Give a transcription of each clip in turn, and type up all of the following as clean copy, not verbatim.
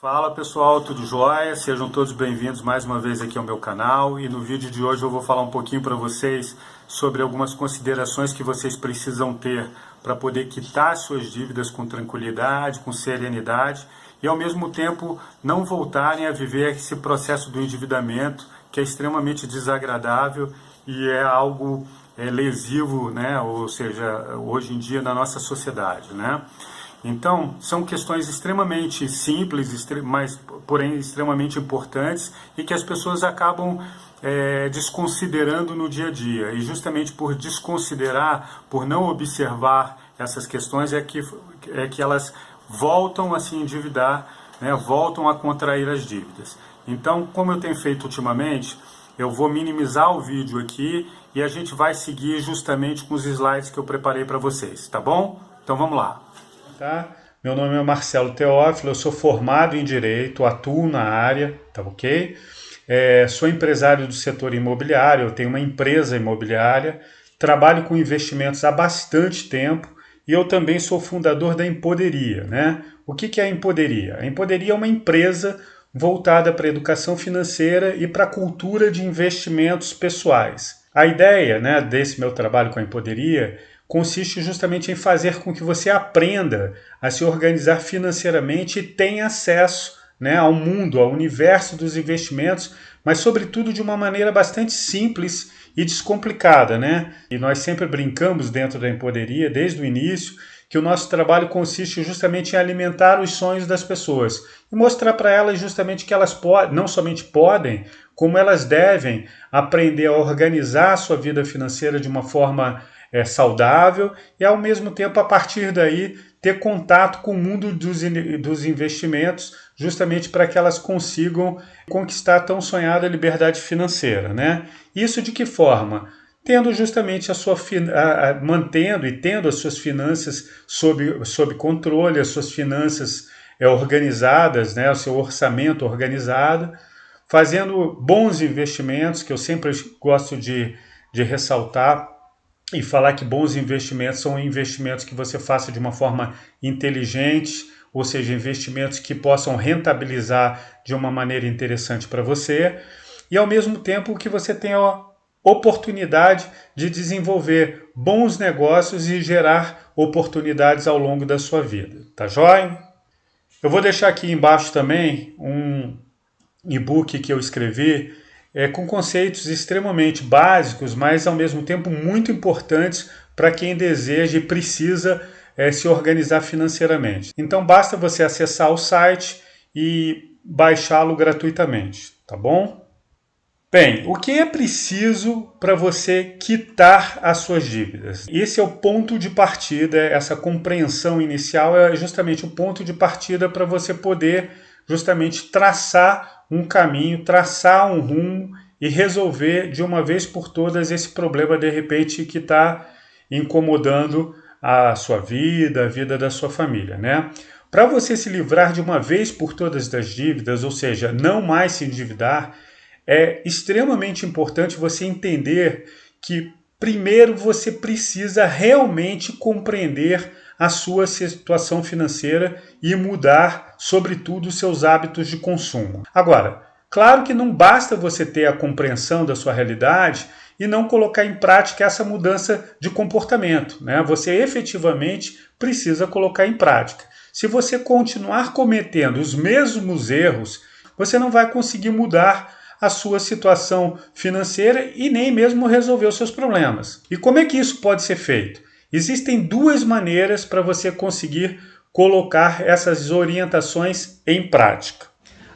Fala pessoal, tudo jóia? Sejam todos bem-vindos mais uma vez aqui ao meu canal e no vídeo de hoje eu vou falar um pouquinho para vocês sobre algumas considerações que vocês precisam ter para poder quitar suas dívidas com tranquilidade, com serenidade e ao mesmo tempo não voltarem a viver esse processo do endividamento que é extremamente desagradável e é algo lesivo, né? Ou seja, hoje em dia na nossa sociedade, né? Então, são questões extremamente simples, mas porém extremamente importantes e que as pessoas acabam desconsiderando no dia a dia. E justamente por desconsiderar, por não observar essas questões, é que elas voltam a se endividar, né, voltam a contrair as dívidas. Então, como eu tenho feito ultimamente, eu vou minimizar o vídeo aqui e a gente vai seguir justamente com os slides que eu preparei para vocês, tá bom? Então vamos lá. Tá? Meu nome é Marcelo Teófilo, eu sou formado em Direito, atuo na área, tá ok? Sou empresário do setor imobiliário, eu tenho uma empresa imobiliária, trabalho com investimentos há bastante tempo e eu também sou fundador da Empoderia, né? O que é a Empoderia? A Empoderia é uma empresa voltada para a educação financeira e para a cultura de investimentos pessoais. A ideia, né, desse meu trabalho com a Empoderia consiste justamente em fazer com que você aprenda a se organizar financeiramente e tenha acesso, né, ao mundo, ao universo dos investimentos, mas sobretudo de uma maneira bastante simples e descomplicada, né? E nós sempre brincamos dentro da Empoderia, desde o início, que o nosso trabalho consiste justamente em alimentar os sonhos das pessoas e mostrar para elas justamente que elas não somente podem, como elas devem aprender a organizar a sua vida financeira de uma forma saudável e, ao mesmo tempo, a partir daí, ter contato com o mundo dos investimentos, justamente para que elas consigam conquistar a tão sonhada liberdade financeira, né? Isso de que forma? Tendo justamente mantendo e tendo as suas finanças sob controle, as suas finanças organizadas, né? O seu orçamento organizado, fazendo bons investimentos, que eu sempre gosto de ressaltar, e falar que bons investimentos são investimentos que você faça de uma forma inteligente, ou seja, investimentos que possam rentabilizar de uma maneira interessante para você, e ao mesmo tempo que você tenha a oportunidade de desenvolver bons negócios e gerar oportunidades ao longo da sua vida. Tá joia? Eu vou deixar aqui embaixo também um e-book que eu escrevi com conceitos extremamente básicos, mas ao mesmo tempo muito importantes para quem deseja e precisa se organizar financeiramente. Então basta você acessar o site e baixá-lo gratuitamente, tá bom? Bem, o que é preciso para você quitar as suas dívidas? Esse é o ponto de partida, essa compreensão inicial é justamente o ponto de partida para você poder justamente traçar um caminho, traçar um rumo e resolver de uma vez por todas esse problema de repente que está incomodando a sua vida, a vida da sua família, né? Para você se livrar de uma vez por todas das dívidas, ou seja, não mais se endividar, é extremamente importante você entender que primeiro você precisa realmente compreender a sua situação financeira e mudar, sobretudo, os seus hábitos de consumo. Agora, claro que não basta você ter a compreensão da sua realidade e não colocar em prática essa mudança de comportamento, né? Você efetivamente precisa colocar em prática. Se você continuar cometendo os mesmos erros, você não vai conseguir mudar a sua situação financeira e nem mesmo resolver os seus problemas. E como é que isso pode ser feito? Existem duas maneiras para você conseguir colocar essas orientações em prática.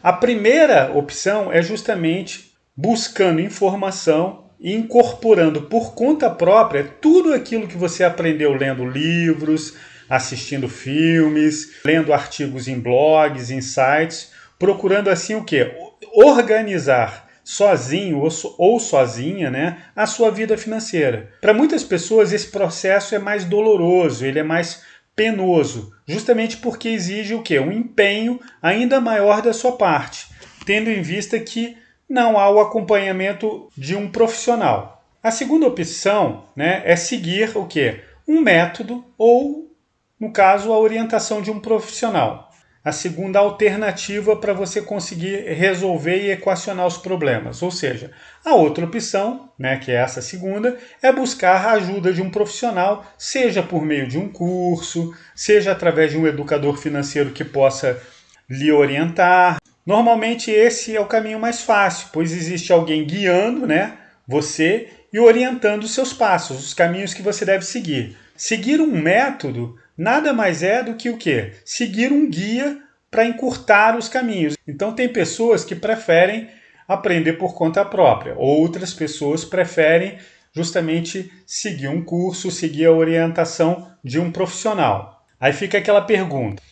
A primeira opção é justamente buscando informação e incorporando por conta própria tudo aquilo que você aprendeu lendo livros, assistindo filmes, lendo artigos em blogs, em sites, procurando assim o quê? Organizar sozinho ou sozinha, né, a sua vida financeira. Para muitas pessoas esse processo é mais doloroso, ele é mais penoso, justamente porque exige o quê? Um empenho ainda maior da sua parte, tendo em vista que não há o acompanhamento de um profissional. A segunda opção, né, é seguir o quê? Um método ou, no caso, a orientação de um profissional. a segunda alternativa para você conseguir resolver e equacionar os problemas. Ou seja, a outra opção, né, que é essa segunda, é buscar a ajuda de um profissional, seja por meio de um curso, seja através de um educador financeiro que possa lhe orientar. Normalmente esse é o caminho mais fácil, pois existe alguém guiando, né, você e orientando os seus passos, os caminhos que você deve seguir. Seguir um método nada mais é do que o quê? Seguir um guia para encurtar os caminhos. Então tem pessoas que preferem aprender por conta própria, outras pessoas preferem justamente seguir um curso, seguir a orientação de um profissional. Aí fica aquela pergunta: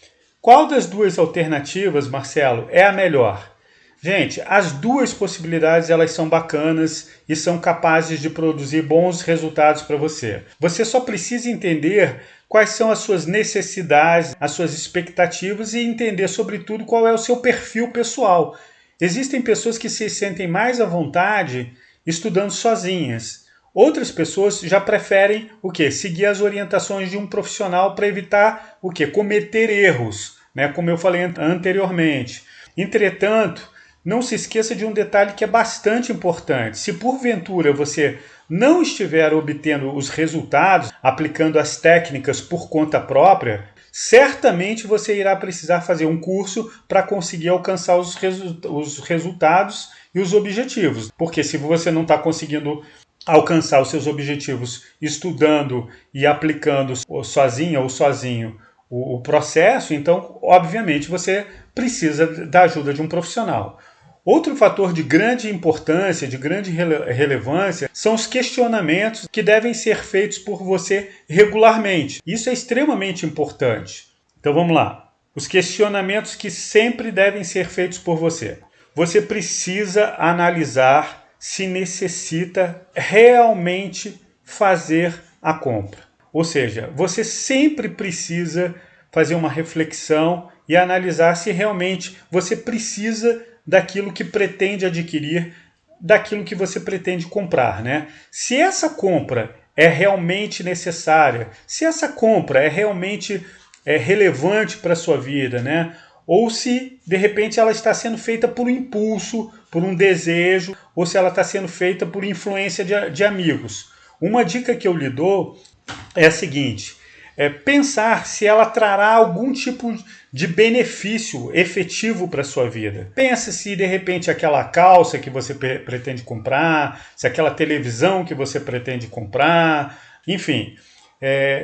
qual das duas alternativas, Marcelo, é a melhor? Gente, as duas possibilidades elas são bacanas e são capazes de produzir bons resultados para você. Você só precisa entender quais são as suas necessidades, as suas expectativas e entender, sobretudo, qual é o seu perfil pessoal. Existem pessoas que se sentem mais à vontade estudando sozinhas. Outras pessoas já preferem o quê? Seguir as orientações de um profissional para evitar o quê? Cometer erros, né? Como eu falei anteriormente. Entretanto, não se esqueça de um detalhe que é bastante importante. Se porventura você não estiver obtendo os resultados, aplicando as técnicas por conta própria, certamente você irá precisar fazer um curso para conseguir alcançar os resultados e os objetivos. Porque se você não está conseguindo alcançar os seus objetivos estudando e aplicando sozinha ou sozinho o processo, então, obviamente, você precisa da ajuda de um profissional. Outro fator de grande importância, de grande relevância, são os questionamentos que devem ser feitos por você regularmente. Isso é extremamente importante. Então vamos lá. Os questionamentos que sempre devem ser feitos por você. Você precisa analisar se necessita realmente fazer a compra. Ou seja, você sempre precisa fazer uma reflexão e analisar se realmente você precisa daquilo que pretende adquirir, daquilo que você pretende comprar, né? Se essa compra é realmente necessária, se essa compra é realmente relevante para a sua vida, né? Ou se, de repente, ela está sendo feita por um impulso, por um desejo, ou se ela está sendo feita por influência de amigos. Uma dica que eu lhe dou é a seguinte: pensar se ela trará algum tipo de benefício efetivo para a sua vida. Pensa se de repente aquela calça que você pretende comprar, se aquela televisão que você pretende comprar, enfim,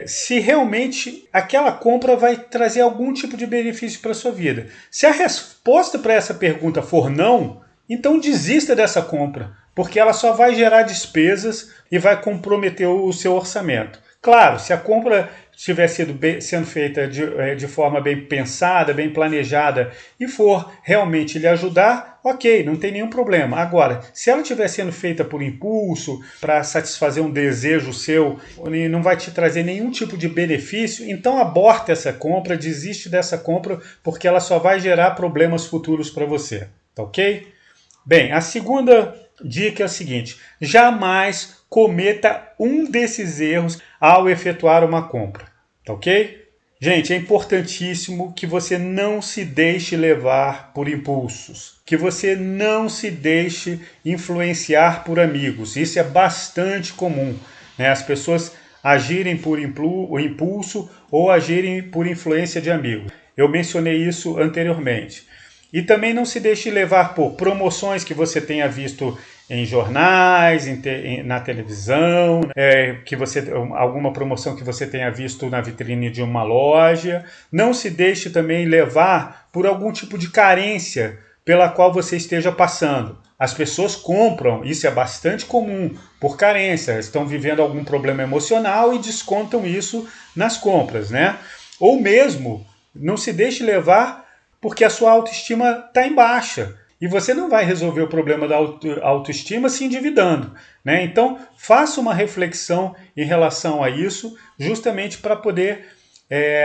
se realmente aquela compra vai trazer algum tipo de benefício para a sua vida. Se a resposta para essa pergunta for não, então desista dessa compra, porque ela só vai gerar despesas e vai comprometer o seu orçamento. Claro, se a compra estiver sendo feita de forma bem pensada, bem planejada e for realmente lhe ajudar, ok, não tem nenhum problema. Agora, se ela estiver sendo feita por impulso, para satisfazer um desejo seu e não vai te trazer nenhum tipo de benefício, então aborta essa compra, desiste dessa compra, porque ela só vai gerar problemas futuros para você, tá ok? Bem, a segunda dica é a seguinte: jamais cometa um desses erros ao efetuar uma compra, tá ok? Gente, é importantíssimo que você não se deixe levar por impulsos, que você não se deixe influenciar por amigos. Isso é bastante comum, né? As pessoas agirem por impulso ou agirem por influência de amigos. Eu mencionei isso anteriormente. E também não se deixe levar por promoções que você tenha visto em jornais, na televisão, alguma promoção que você tenha visto na vitrine de uma loja. Não se deixe também levar por algum tipo de carência pela qual você esteja passando. As pessoas compram, isso é bastante comum, por carência. Estão vivendo algum problema emocional e descontam isso nas compras, né? Ou mesmo, não se deixe levar porque a sua autoestima está em baixa. E você não vai resolver o problema da autoestima se endividando, né? Então, faça uma reflexão em relação a isso, justamente para poder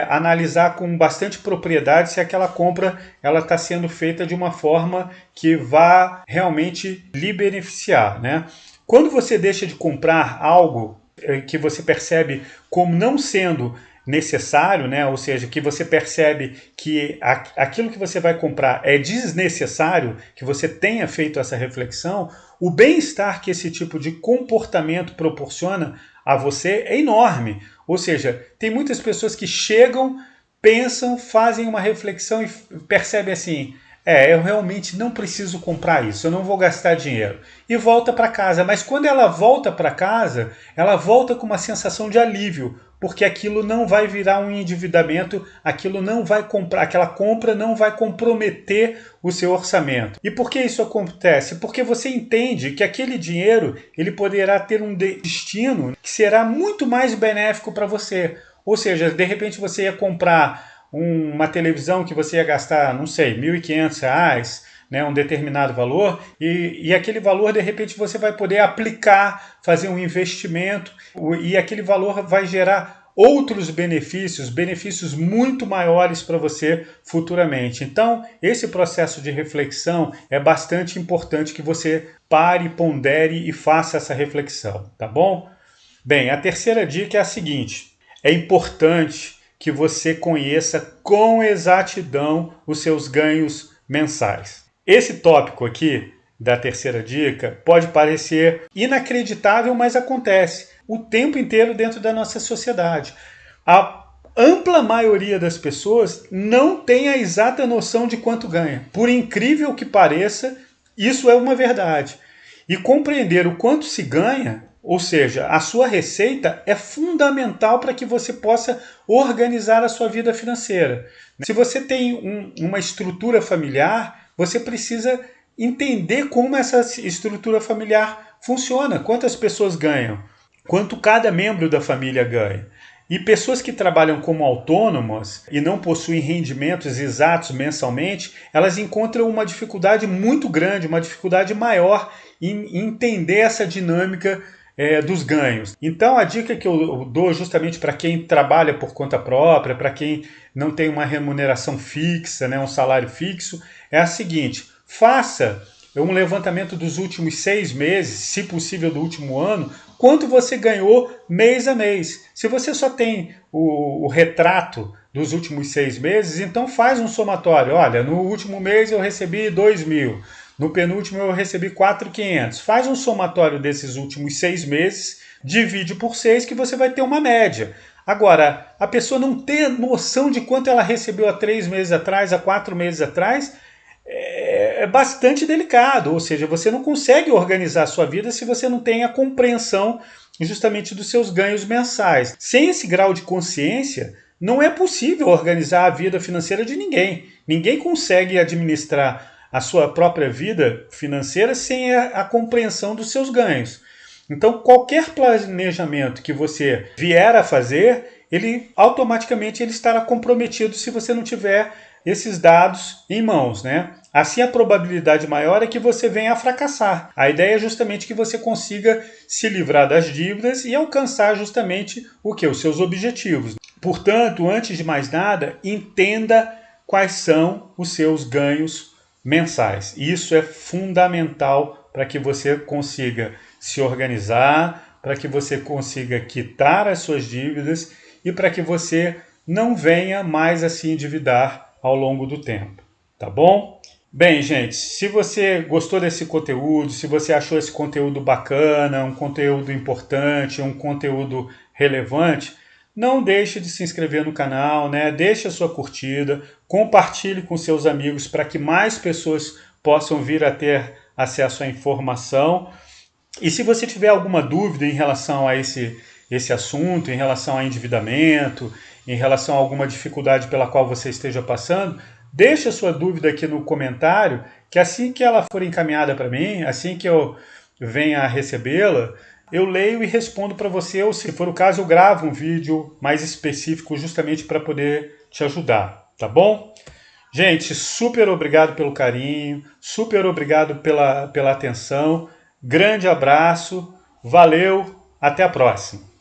analisar com bastante propriedade se aquela compra está sendo feita de uma forma que vá realmente lhe beneficiar, né? Quando você deixa de comprar algo que você percebe como não sendo necessário, né? Ou seja, que você percebe que aquilo que você vai comprar é desnecessário, que você tenha feito essa reflexão, o bem-estar que esse tipo de comportamento proporciona a você é enorme. Ou seja, tem muitas pessoas que chegam, pensam, fazem uma reflexão e percebem assim: eu realmente não preciso comprar isso, eu não vou gastar dinheiro. E volta para casa. Mas quando ela volta para casa, ela volta com uma sensação de alívio, porque aquilo não vai virar um endividamento, aquilo não vai comprar, aquela compra não vai comprometer o seu orçamento. E por que isso acontece? Porque você entende que aquele dinheiro ele poderá ter um destino que será muito mais benéfico para você. Ou seja, de repente você ia comprar uma televisão que você ia gastar, não sei, R$ 1.500, né, um determinado valor, e aquele valor, de repente, você vai poder aplicar, fazer um investimento, e aquele valor vai gerar outros benefícios muito maiores para você futuramente. Então, esse processo de reflexão é bastante importante que você pare, pondere e faça essa reflexão, tá bom? Bem, a terceira dica é a seguinte: é importante que você conheça com exatidão os seus ganhos mensais. Esse tópico aqui da terceira dica pode parecer inacreditável, mas acontece o tempo inteiro dentro da nossa sociedade. A ampla maioria das pessoas não tem a exata noção de quanto ganha. Por incrível que pareça, isso é uma verdade. E compreender o quanto se ganha, ou seja, a sua receita, é fundamental para que você possa organizar a sua vida financeira. Se você tem uma estrutura familiar, você precisa entender como essa estrutura familiar funciona, quantas pessoas ganham, quanto cada membro da família ganha. E pessoas que trabalham como autônomas e não possuem rendimentos exatos mensalmente, elas encontram uma dificuldade muito grande, uma dificuldade maior em entender essa dinâmica dos ganhos. Então a dica que eu dou justamente para quem trabalha por conta própria, para quem não tem uma remuneração fixa, né, um salário fixo, é a seguinte: faça um levantamento dos últimos 6 meses, se possível do último ano, quanto você ganhou mês a mês. Se você só tem o retrato dos últimos 6 meses, então faz um somatório. Olha, no último mês eu recebi 2.000. No penúltimo eu recebi 4.500. Faz um somatório desses últimos 6 meses, divide por 6 que você vai ter uma média. Agora, a pessoa não ter noção de quanto ela recebeu há 3 meses atrás, há 4 meses atrás, é bastante delicado. Ou seja, você não consegue organizar a sua vida se você não tem a compreensão justamente dos seus ganhos mensais. Sem esse grau de consciência, não é possível organizar a vida financeira de ninguém. Ninguém consegue administrar a sua própria vida financeira sem a compreensão dos seus ganhos. Então, qualquer planejamento que você vier a fazer, ele automaticamente estará comprometido se você não tiver esses dados em mãos, né? Assim, a probabilidade maior é que você venha a fracassar. A ideia é justamente que você consiga se livrar das dívidas e alcançar justamente o que? Os seus objetivos. Portanto, antes de mais nada, entenda quais são os seus ganhos mensais. Isso é fundamental para que você consiga se organizar, para que você consiga quitar as suas dívidas e para que você não venha mais a se endividar ao longo do tempo, tá bom? Bem, gente, se você gostou desse conteúdo, se você achou esse conteúdo bacana, um conteúdo importante, um conteúdo relevante, não deixe de se inscrever no canal, né? Deixe a sua curtida, compartilhe com seus amigos para que mais pessoas possam vir a ter acesso à informação. E se você tiver alguma dúvida em relação a esse assunto, em relação a endividamento, em relação a alguma dificuldade pela qual você esteja passando, deixe a sua dúvida aqui no comentário, que assim que ela for encaminhada para mim, assim que eu venha a recebê-la, eu leio e respondo para você, ou se for o caso, eu gravo um vídeo mais específico justamente para poder te ajudar, tá bom? Gente, super obrigado pelo carinho, super obrigado pela atenção, grande abraço, valeu, até a próxima!